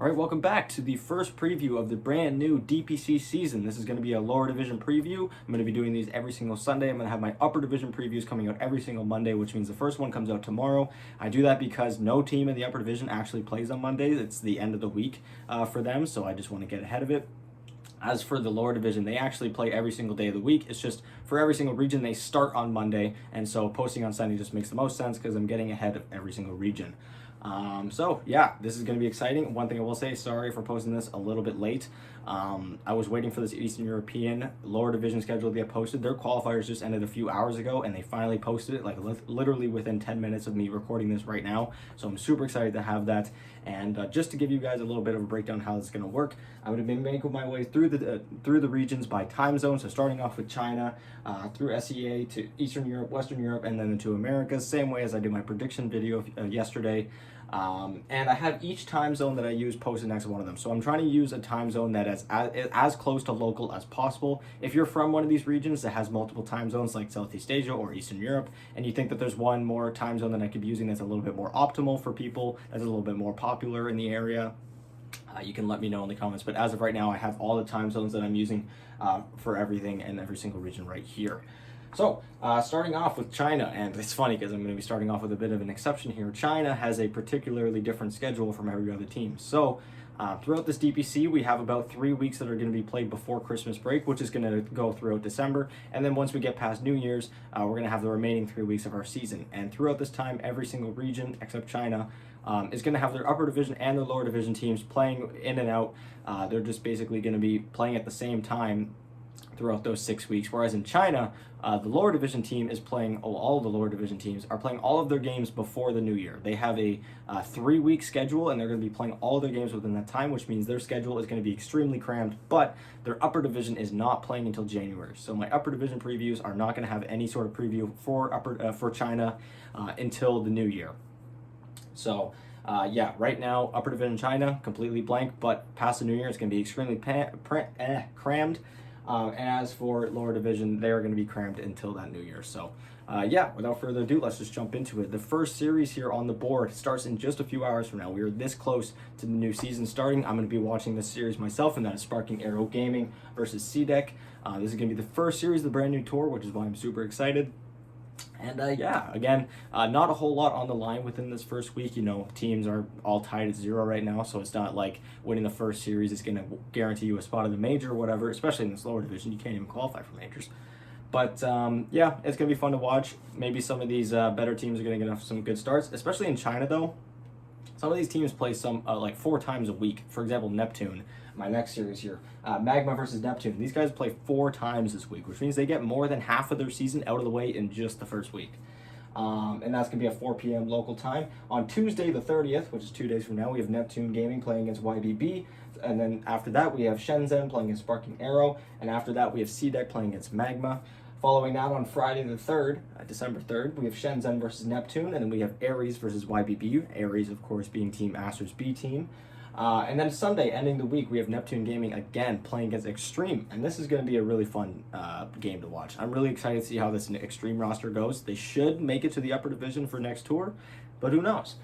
All right, welcome back to the first preview of the brand new DPC season. This is going to be a lower division preview. I'm going to be doing these every single Sunday. I'm going to have my upper division previews coming out every single Monday, which means the first one comes out tomorrow. I do that because no team in the upper division actually plays on Mondays. It's the end of the week for them, so I just want to get ahead of it. As for the lower division, they actually play every single day of the week. It's just for every single region, they start on Monday, and so posting on Sunday just makes the most sense because I'm getting ahead of every single region. So yeah, this is going to be exciting. One thing I will say, sorry for posting this a little bit late. I was waiting for this Eastern European lower division schedule to get posted. Their qualifiers just ended a few hours ago, and they finally posted it, like literally within 10 minutes of me recording this right now. So I'm super excited to have that. And just to give you guys a little bit of a breakdown how this is going to work, I'm going to be making my way through the regions by time zone. So starting off with China, through SEA to Eastern Europe, Western Europe, and then into Americas. Same way as I did my prediction video yesterday. And I have each time zone that I use posted next to one of them. So I'm trying to use a time zone that is as close to local as possible. If you're from one of these regions that has multiple time zones like Southeast Asia or Eastern Europe, and you think that there's one more time zone that I could be using that's a little bit more optimal for people, that's a little bit more popular in the area, you can let me know in the comments. But as of right now, I have all the time zones that I'm using for everything and every single region right here. So, starting off with China, and it's funny because I'm going to be starting off with a bit of an exception here. China has a particularly different schedule from every other team. So, throughout this DPC, we have about 3 weeks that are going to be played before Christmas break, which is going to go throughout December. And then once we get past New Year's, we're going to have the remaining 3 weeks of our season. And throughout this time, every single region except China is going to have their upper division and their lower division teams playing in and out. They're just basically going to be playing at the same time throughout those 6 weeks. Whereas in China, the lower division team is playing, all the lower division teams are playing all of their games before the new year. They have a 3-week schedule, and they're going to be playing all of their games within that time, which means their schedule is going to be extremely crammed, but their upper division is not playing until January. So my upper division previews are not going to have any sort of preview for China until the new year. So yeah, right now, upper division China, completely blank, but past the new year, it's going to be extremely crammed. And as for lower division, they are going to be crammed until that new year. So yeah, without further ado, let's just jump into it. The first series here on the board starts in just a few hours from now. We are this close to the new season starting. I'm going to be watching this series myself, and that is Sparking Arrow Gaming versus CDEC. This is going to be the first series of the brand new tour, which is why I'm super excited. And yeah, again, not a whole lot on the line within this first week. You know, teams are all tied at 0 right now, so it's not like winning the first series is going to guarantee you a spot in the major or whatever, especially in this lower division. You can't even qualify for majors. But yeah, it's going to be fun to watch. Maybe some of these better teams are going to get off some good starts, especially in China, though. Some of these teams play like 4 times a week. For example, Neptune, my next series here, Magma versus Neptune. These guys play 4 times this week, which means they get more than half of their season out of the way in just the first week. And that's going to be at 4 p.m. local time. On Tuesday the 30th, which is 2 days from now, we have Neptune Gaming playing against YBB. And then after that, we have Shenzhen playing against Sparking Arrow. And after that, we have CDEC playing against Magma. Following that, on Friday the 3rd, December 3rd, we have Shenzhen versus Neptune, and then we have Ares versus YBB. Ares, of course, being Team Astra's B team. And then Sunday, ending the week, we have Neptune Gaming again playing against Extreme, and this is going to be a really fun game to watch. I'm really excited to see how this Extreme roster goes. They should make it to the upper division for next tour, but who knows?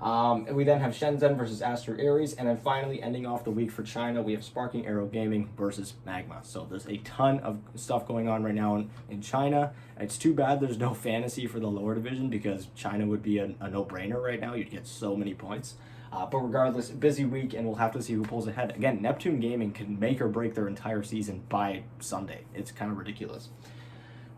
And we then have Shenzhen versus Astra Ares, and then finally ending off the week for China, we have Sparking Arrow Gaming versus Magma. So there's a ton of stuff going on right now in China. It's too bad there's no fantasy for the lower division because China would be a no-brainer right now. You'd get so many points. But regardless, busy week, and we'll have to see who pulls ahead. Again, Neptune Gaming can make or break their entire season by Sunday. It's kind of ridiculous.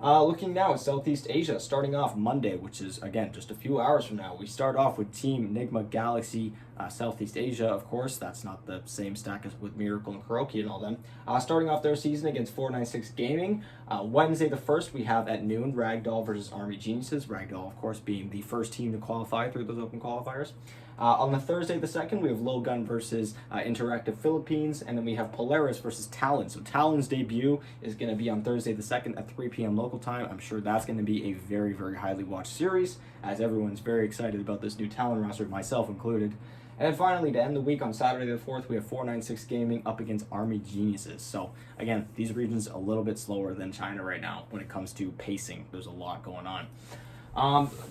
Looking now at Southeast Asia, starting off Monday, which is, again, just a few hours from now. We start off with Team Enigma Galaxy Southeast Asia, of course. That's not the same stack as with Miracle and Kuroki and all them. Starting off their season against 496 Gaming. Wednesday the 1st, we have at noon Ragdoll versus Army Geniuses. Ragdoll, of course, being the first team to qualify through those open qualifiers. On the Thursday the 2nd, we have Low Gun versus Interactive Philippines, and then we have Polaris versus Talon. So Talon's debut is going to be on Thursday the 2nd at 3 p.m. local time. I'm sure that's going to be a very, very highly watched series, as everyone's very excited about this new Talon roster, myself included. And then finally, to end the week on Saturday the 4th, we have 496 Gaming up against Army Geniuses. So again, these regions a little bit slower than China right now when it comes to pacing. There's a lot going on.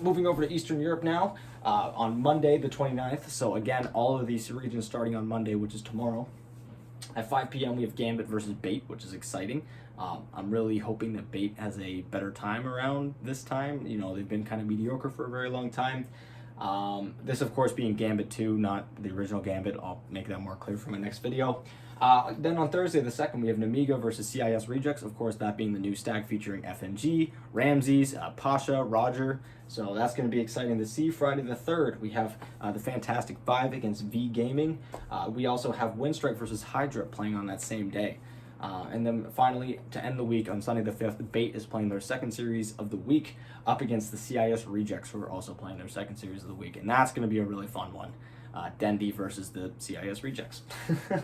Moving over to Eastern Europe now, on Monday the 29th. So again, all of these regions starting on Monday, which is tomorrow. At 5 p.m. we have Gambit versus Bait, which is exciting. I'm really hoping that Bait has a better time around this time. You know, they've been kind of mediocre for a very long time. This, of course, being Gambit 2, not the original Gambit. I'll make that more clear for my next video. Then on Thursday the 2nd, we have Namiga versus CIS Rejects. Of course, that being the new stack featuring FNG, Ramses, Pasha, Roger. So that's going to be exciting to see. Friday the 3rd, we have the Fantastic Five against V Gaming. We also have Windstrike versus Hydra playing on that same day. And then finally, to end the week, on Sunday the 5th, Bait is playing their second series of the week up against the CIS Rejects, who are also playing their second series of the week. And that's going to be a really fun one. Dendy versus the CIS Rejects.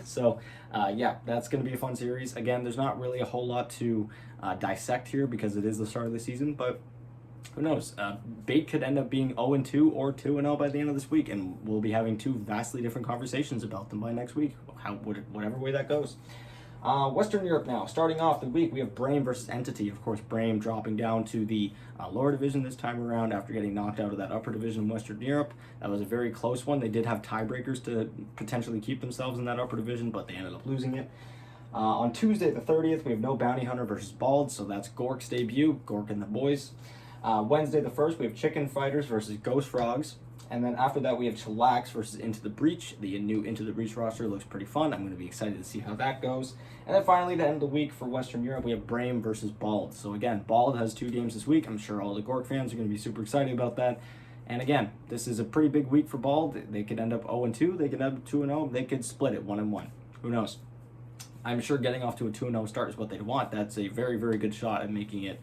So, yeah, that's going to be a fun series. Again, there's not really a whole lot to dissect here because it is the start of the season, but who knows? Bait could end up being 0-2 or 2-0 by the end of this week, and we'll be having two vastly different conversations about them by next week, whatever way that goes. Western Europe now. Starting off the week, we have Brame versus Entity. Of course, Brame dropping down to the lower division this time around after getting knocked out of that upper division in Western Europe. That was a very close one. They did have tiebreakers to potentially keep themselves in that upper division, but they ended up losing it. On Tuesday the 30th, we have No Bounty Hunter versus Bald, so that's Gork's debut, Gork and the boys. Wednesday the 1st, we have Chicken Fighters versus Ghost Frogs. And then after that, we have Chillax versus Into the Breach. The new Into the Breach roster looks pretty fun. I'm going to be excited to see how that goes. And then finally, to end the week for Western Europe, we have Brame versus Bald. So again, Bald has 2 games this week. I'm sure all the Gork fans are going to be super excited about that. And again, this is a pretty big week for Bald. They could end up 0-2. They could end up 2-0. They could split it 1-1. Who knows? I'm sure getting off to a 2-0 start is what they'd want. That's a very, very good shot at making it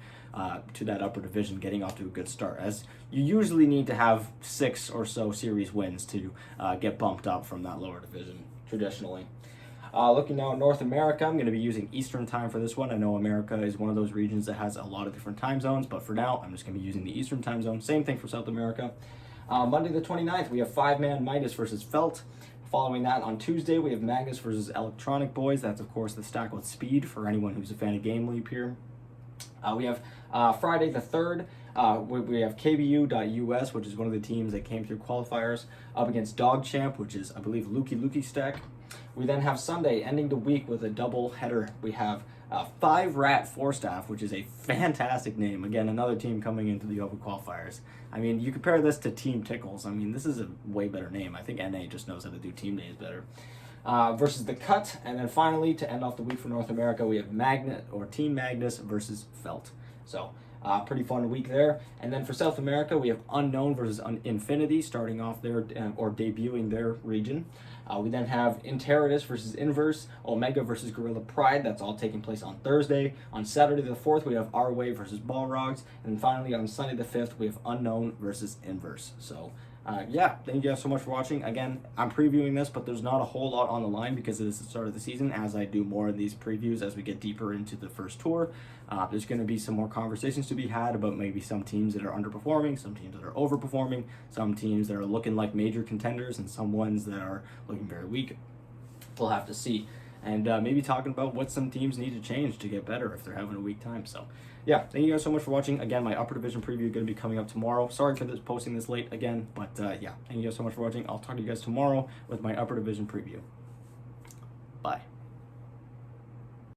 to that upper division, getting off to a good start, as you usually need to have 6 or so series wins to get bumped up from that lower division, traditionally. Looking now at North America, I'm going to be using Eastern time for this one. I know America is one of those regions that has a lot of different time zones, but for now, I'm just going to be using the Eastern time zone. Same thing for South America. Monday the 29th, we have 5-man Midas versus Felt. Following that, on Tuesday, we have Magnus versus Electronic Boys. That's, of course, the stack with speed for anyone who's a fan of Game Leap here. We have Friday the 3rd, we have KBU.US, which is one of the teams that came through qualifiers, up against Dog Champ, which is, I believe, Lukey stack. We then have Sunday, ending the week with a double header. We have 5-Rat 4-Staff, which is a fantastic name. Again, another team coming into the Open qualifiers. I mean, you compare this to Team Tickles. I mean, this is a way better name. I think NA just knows how to do team names better. Versus the Cut, and then finally, to end off the week for North America, we have Team Magnus versus Felt. So, pretty fun week there. And then for South America, we have Unknown versus Infinity, starting off their, or debuting their region. We then have Interitus versus Inverse, Omega versus Gorilla Pride. That's all taking place on Thursday. On Saturday the 4th, we have Our Way versus Balrogs. And finally, on Sunday the 5th, we have Unknown versus Inverse. So, yeah, thank you guys so much for watching. Again, I'm previewing this, but there's not a whole lot on the line because it is the start of the season, as I do more of these previews as we get deeper into the first tour. There's going to be some more conversations to be had about maybe some teams that are underperforming, some teams that are overperforming, some teams that are looking like major contenders, and some ones that are looking very weak. We'll have to see. And maybe talking about what some teams need to change to get better if they're having a weak time. So, yeah, thank you guys so much for watching. Again, my upper division preview is going to be coming up tomorrow. Sorry for posting this late again, but yeah, thank you guys so much for watching. I'll talk to you guys tomorrow with my upper division preview. Bye.